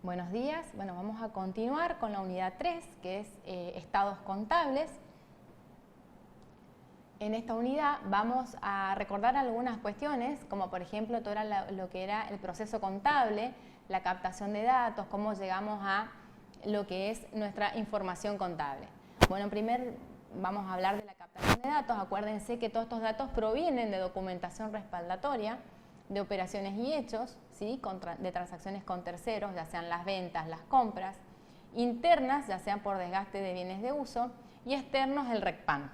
Buenos días. Bueno, vamos a continuar con la unidad 3, que es estados contables. En esta unidad vamos a recordar algunas cuestiones, como por ejemplo todo lo que era el proceso contable, la captación de datos, cómo llegamos a lo que es nuestra información contable. Bueno, primero vamos a hablar de la captación de datos. Acuérdense que todos estos datos provienen de documentación respaldatoria, de operaciones y hechos, ¿sí? De transacciones con terceros, ya sean las ventas, las compras, internas, ya sean por desgaste de bienes de uso, y externos, el RECPAN.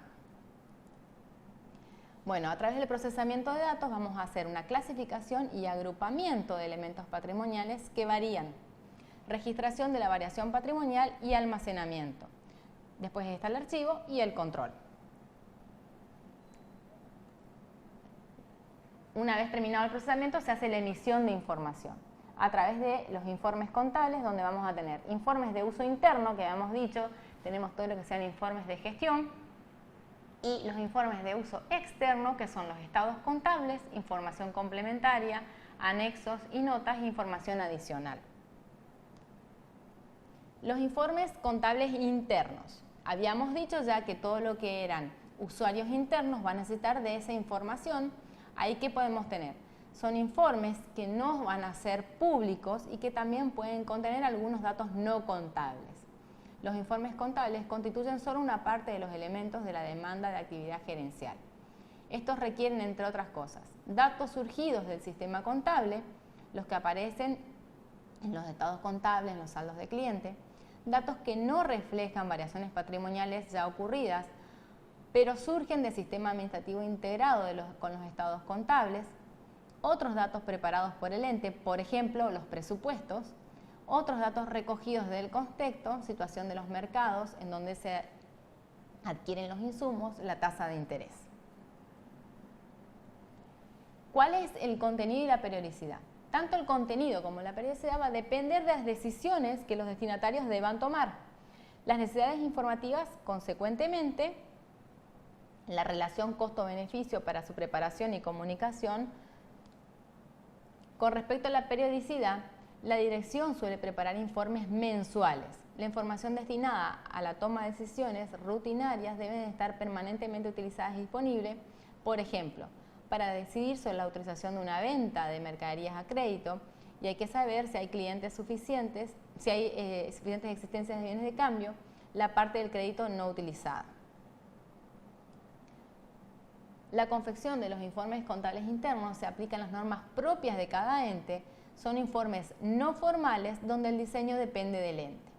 Bueno, a través del procesamiento de datos vamos a hacer una clasificación y agrupamiento de elementos patrimoniales que varían, registración de la variación patrimonial y almacenamiento. Después está el archivo y el control. Una vez terminado el procesamiento se hace la emisión de información a través de los informes contables, donde vamos a tener informes de uso interno, que habíamos dicho, tenemos todo lo que sean informes de gestión, y los informes de uso externo, que son los estados contables, información complementaria, anexos y notas e información adicional. Los informes contables internos. Habíamos dicho ya que todo lo que eran usuarios internos va a necesitar de esa información. Ahí, ¿qué podemos tener? Son informes que no van a ser públicos y que también pueden contener algunos datos no contables. Los informes contables constituyen solo una parte de los elementos de la demanda de actividad gerencial. Estos requieren, entre otras cosas, datos surgidos del sistema contable, los que aparecen en los estados contables, en los saldos de cliente, datos que no reflejan variaciones patrimoniales ya ocurridas, pero surgen del sistema administrativo integrado con los estados contables, otros datos preparados por el ente, por ejemplo, los presupuestos, otros datos recogidos del contexto, situación de los mercados, en donde se adquieren los insumos, la tasa de interés. ¿Cuál es el contenido y la periodicidad? Tanto el contenido como la periodicidad va a depender de las decisiones que los destinatarios deban tomar. Las necesidades informativas, consecuentemente, la relación costo-beneficio para su preparación y comunicación. Con respecto a la periodicidad, la dirección suele preparar informes mensuales. La información destinada a la toma de decisiones rutinarias deben estar permanentemente utilizadas y disponibles, por ejemplo, para decidir sobre la autorización de una venta de mercaderías a crédito, y hay que saber si hay clientes suficientes, si hay suficientes existencias de bienes de cambio, la parte del crédito no utilizada. La confección de los informes contables internos se aplican las normas propias de cada ente. Son informes no formales donde el diseño depende del ente.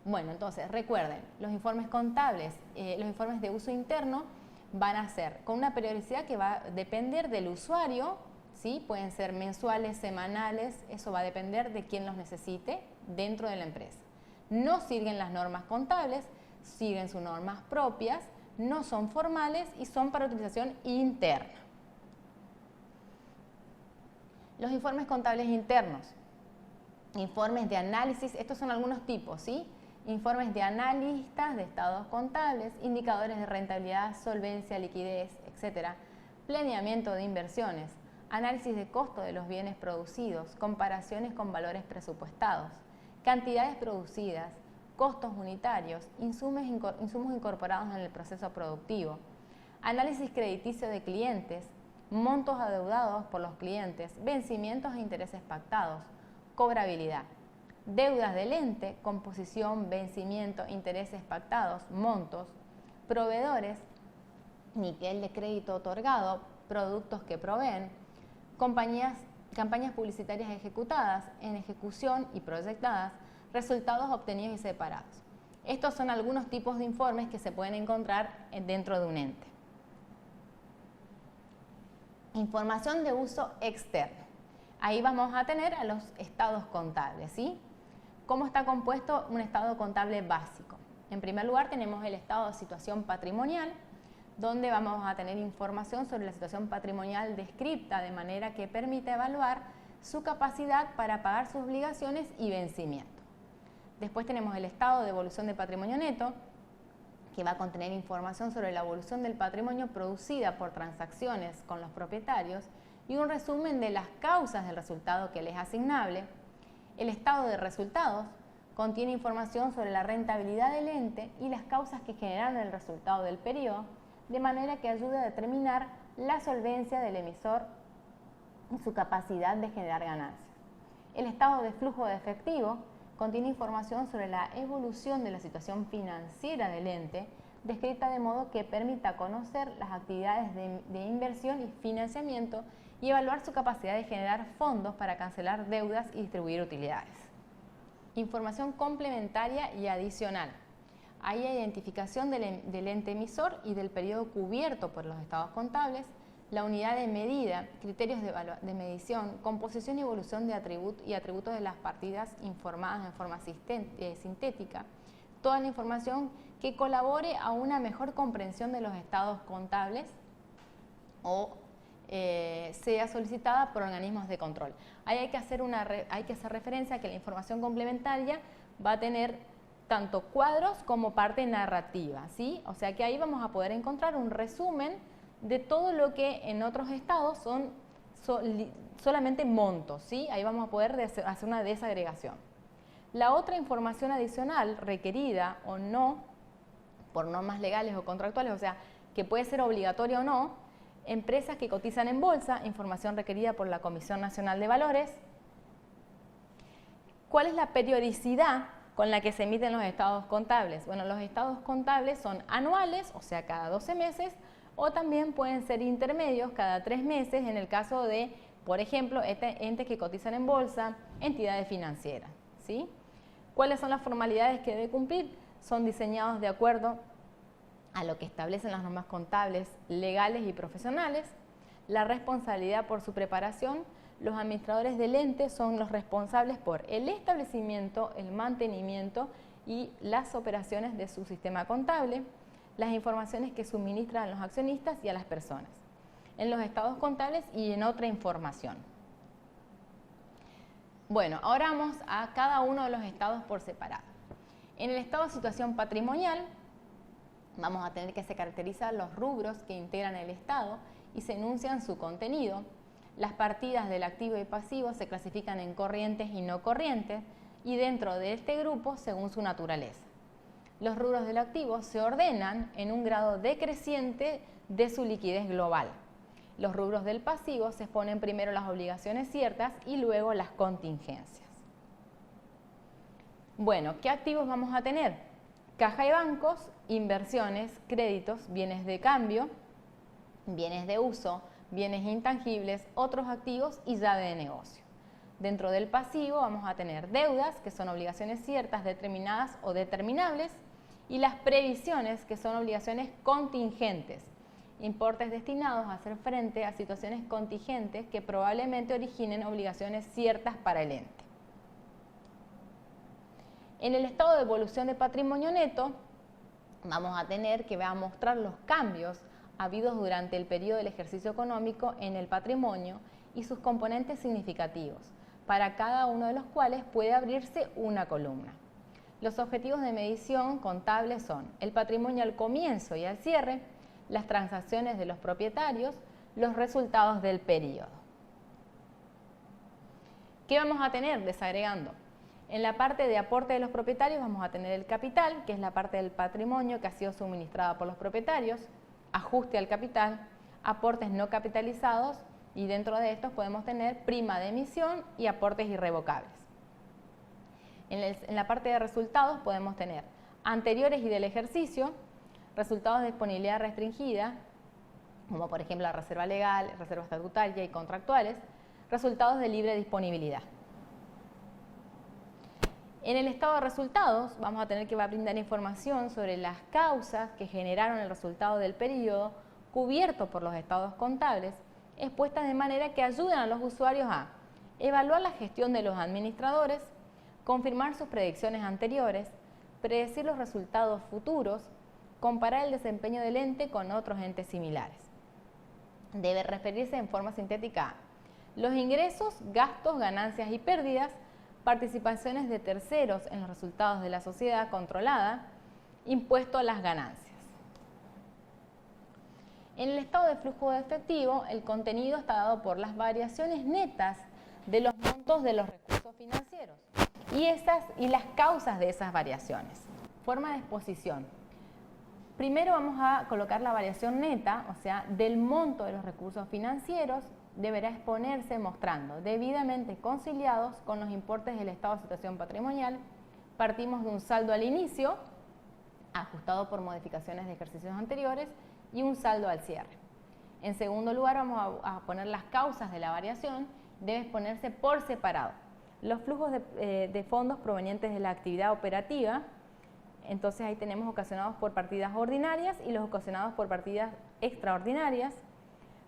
Bueno, entonces recuerden, los informes contables, los informes de uso interno van a ser con una periodicidad que va a depender del usuario, ¿sí? Pueden ser mensuales, semanales, eso va a depender de quién los necesite dentro de la empresa. No siguen las normas contables, siguen sus normas propias, no son formales y son para utilización interna. Los informes contables internos, informes de análisis, estos son algunos tipos, ¿sí? Informes de analistas de estados contables, indicadores de rentabilidad, solvencia, liquidez, etc. Planeamiento de inversiones, análisis de costo de los bienes producidos, comparaciones con valores presupuestados, cantidades producidas, costos unitarios, insumos incorporados en el proceso productivo, análisis crediticio de clientes, montos adeudados por los clientes, vencimientos e intereses pactados, cobrabilidad, deudas del ente, composición, vencimiento, intereses pactados, montos, proveedores, nivel de crédito otorgado, productos que proveen, campañas publicitarias ejecutadas, en ejecución y proyectadas, resultados obtenidos y separados. Estos son algunos tipos de informes que se pueden encontrar dentro de un ente. Información de uso externo. Ahí vamos a tener a los estados contables, ¿sí? ¿Cómo está compuesto un estado contable básico? En primer lugar tenemos el estado de situación patrimonial, donde vamos a tener información sobre la situación patrimonial descripta de manera que permite evaluar su capacidad para pagar sus obligaciones y vencimiento. Después tenemos el estado de evolución del patrimonio neto, que va a contener información sobre la evolución del patrimonio producida por transacciones con los propietarios y un resumen de las causas del resultado que les es asignable. El estado de resultados contiene información sobre la rentabilidad del ente y las causas que generaron el resultado del periodo, de manera que ayuda a determinar la solvencia del emisor y su capacidad de generar ganancias. El estado de flujo de efectivo contiene información sobre la evolución de la situación financiera del ente, descrita de modo que permita conocer las actividades de inversión y financiamiento y evaluar su capacidad de generar fondos para cancelar deudas y distribuir utilidades. Información complementaria y adicional. Hay identificación del ente emisor y del periodo cubierto por los estados contables, la unidad de medida, criterios de medición, composición y evolución de atributos de las partidas informadas en forma sintética, toda la información que colabore a una mejor comprensión de los estados contables o sea solicitada por organismos de control. Ahí hay que hacer referencia a que la información complementaria va a tener tanto cuadros como parte narrativa, ¿sí? O sea que ahí vamos a poder encontrar un resumen de todo lo que en otros estados son solamente montos, ¿sí? Ahí vamos a poder hacer una desagregación. La otra información adicional requerida o no por normas legales o contractuales, o sea, que puede ser obligatoria o no, empresas que cotizan en bolsa, información requerida por la Comisión Nacional de Valores. ¿Cuál es la periodicidad con la que se emiten los estados contables? Bueno, los estados contables son anuales, o sea, cada 12 meses, o también pueden ser intermedios cada 3 meses en el caso de, por ejemplo, entes que cotizan en bolsa, entidades financieras, ¿sí? ¿Cuáles son las formalidades que debe cumplir? Son diseñados de acuerdo a lo que establecen las normas contables, legales y profesionales. La responsabilidad por su preparación, los administradores del ente son los responsables por el establecimiento, el mantenimiento y las operaciones de su sistema contable, las informaciones que suministran a los accionistas y a las personas, en los estados contables y en otra información. Bueno, ahora vamos a cada uno de los estados por separado. En el estado de situación patrimonial, vamos a tener que se caracterizar los rubros que integran el estado y se enuncian su contenido. Las partidas del activo y pasivo se clasifican en corrientes y no corrientes y dentro de este grupo según su naturaleza. Los rubros del activo se ordenan en un grado decreciente de su liquidez global. Los rubros del pasivo se exponen primero las obligaciones ciertas y luego las contingencias. Bueno, ¿qué activos vamos a tener? Caja y bancos, inversiones, créditos, bienes de cambio, bienes de uso, bienes intangibles, otros activos y llave de negocio. Dentro del pasivo vamos a tener deudas, que son obligaciones ciertas, determinadas o determinables, y las previsiones, que son obligaciones contingentes, importes destinados a hacer frente a situaciones contingentes que probablemente originen obligaciones ciertas para el ente. En el estado de evolución de patrimonio neto, vamos a tener que va a mostrar los cambios habidos durante el periodo del ejercicio económico en el patrimonio y sus componentes significativos, para cada uno de los cuales puede abrirse una columna. Los objetivos de medición contable son el patrimonio al comienzo y al cierre, las transacciones de los propietarios, los resultados del periodo. ¿Qué vamos a tener desagregando? En la parte de aporte de los propietarios vamos a tener el capital, que es la parte del patrimonio que ha sido suministrada por los propietarios, ajuste al capital, aportes no capitalizados y dentro de estos podemos tener prima de emisión y aportes irrevocables. En la parte de resultados podemos tener anteriores y del ejercicio, resultados de disponibilidad restringida, como por ejemplo la reserva legal, reserva estatutaria y contractuales, resultados de libre disponibilidad. En el estado de resultados vamos a tener que brindar información sobre las causas que generaron el resultado del periodo cubierto por los estados contables, expuestas de manera que ayuden a los usuarios a evaluar la gestión de los administradores, confirmar sus predicciones anteriores, predecir los resultados futuros, comparar el desempeño del ente con otros entes similares. Debe referirse en forma sintética a los ingresos, gastos, ganancias y pérdidas, participaciones de terceros en los resultados de la sociedad controlada, impuesto a las ganancias. En el estado de flujo de efectivo, el contenido está dado por las variaciones netas de los montos de los recursos financieros y las causas de esas variaciones. Forma de exposición. Primero vamos a colocar la variación neta, o sea, del monto de los recursos financieros, deberá exponerse mostrando debidamente conciliados con los importes del estado de situación patrimonial. Partimos de un saldo al inicio, ajustado por modificaciones de ejercicios anteriores, y un saldo al cierre. En segundo lugar, vamos a poner las causas de la variación, debe exponerse por separado. Los flujos de fondos provenientes de la actividad operativa, entonces ahí tenemos ocasionados por partidas ordinarias y los ocasionados por partidas extraordinarias,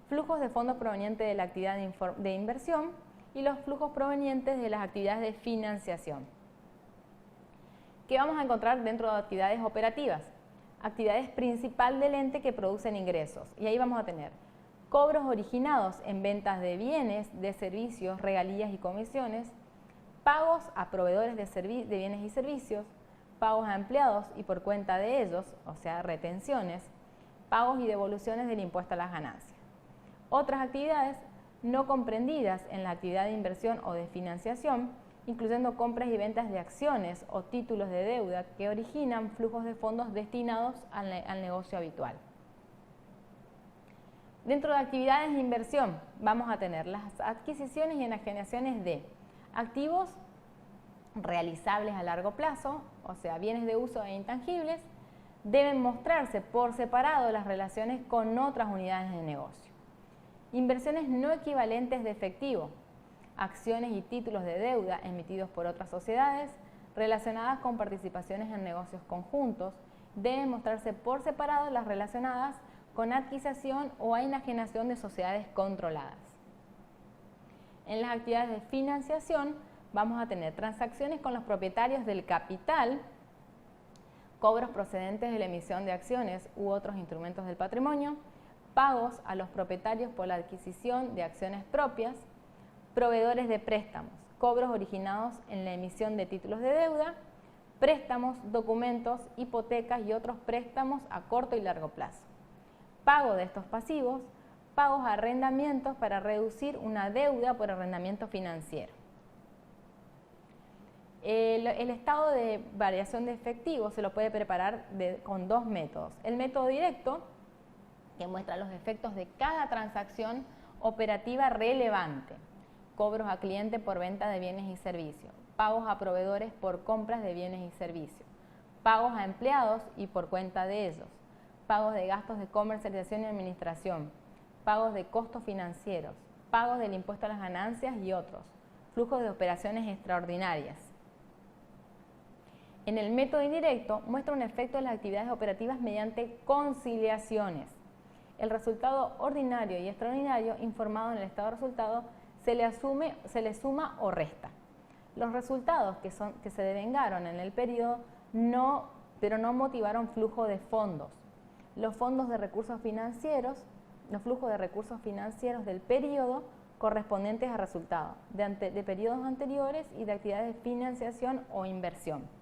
flujos de fondos provenientes de la actividad de inversión y los flujos provenientes de las actividades de financiación. ¿Qué vamos a encontrar dentro de actividades operativas? Actividades principal del ente que producen ingresos, y ahí vamos a tener cobros originados en ventas de bienes, de servicios, regalías y comisiones, pagos a proveedores de bienes y servicios, pagos a empleados y por cuenta de ellos, o sea, retenciones, pagos y devoluciones del impuesto a las ganancias. Otras actividades no comprendidas en la actividad de inversión o de financiación, incluyendo compras y ventas de acciones o títulos de deuda que originan flujos de fondos destinados al negocio habitual. Dentro de actividades de inversión vamos a tener las adquisiciones y enajenaciones de activos realizables a largo plazo, o sea, bienes de uso e intangibles. Deben mostrarse por separado las relaciones con otras unidades de negocio. Inversiones no equivalentes de efectivo, acciones y títulos de deuda emitidos por otras sociedades relacionadas con participaciones en negocios conjuntos. Deben mostrarse por separado las relacionadas con adquisición o enajenación de sociedades controladas. En las actividades de financiación vamos a tener transacciones con los propietarios del capital, cobros procedentes de la emisión de acciones u otros instrumentos del patrimonio, pagos a los propietarios por la adquisición de acciones propias, proveedores de préstamos, cobros originados en la emisión de títulos de deuda, préstamos, documentos, hipotecas y otros préstamos a corto y largo plazo. Pago de estos pasivos, pagos a arrendamientos para reducir una deuda por arrendamiento financiero. El estado de variación de efectivo se lo puede preparar con dos métodos. El método directo, que muestra los efectos de cada transacción operativa relevante. Cobros a cliente por venta de bienes y servicios, pagos a proveedores por compras de bienes y servicios, pagos a empleados y por cuenta de ellos, pagos de gastos de comercialización y administración, pagos de costos financieros, pagos del impuesto a las ganancias y otros, flujos de operaciones extraordinarias. En el método indirecto muestra un efecto de las actividades operativas mediante conciliaciones. El resultado ordinario y extraordinario informado en el estado de resultado se le suma o resta. Los resultados que se devengaron en el periodo pero no motivaron flujo de fondos. Los flujos de recursos financieros del periodo correspondientes a resultados de periodos anteriores y de actividades de financiación o inversión.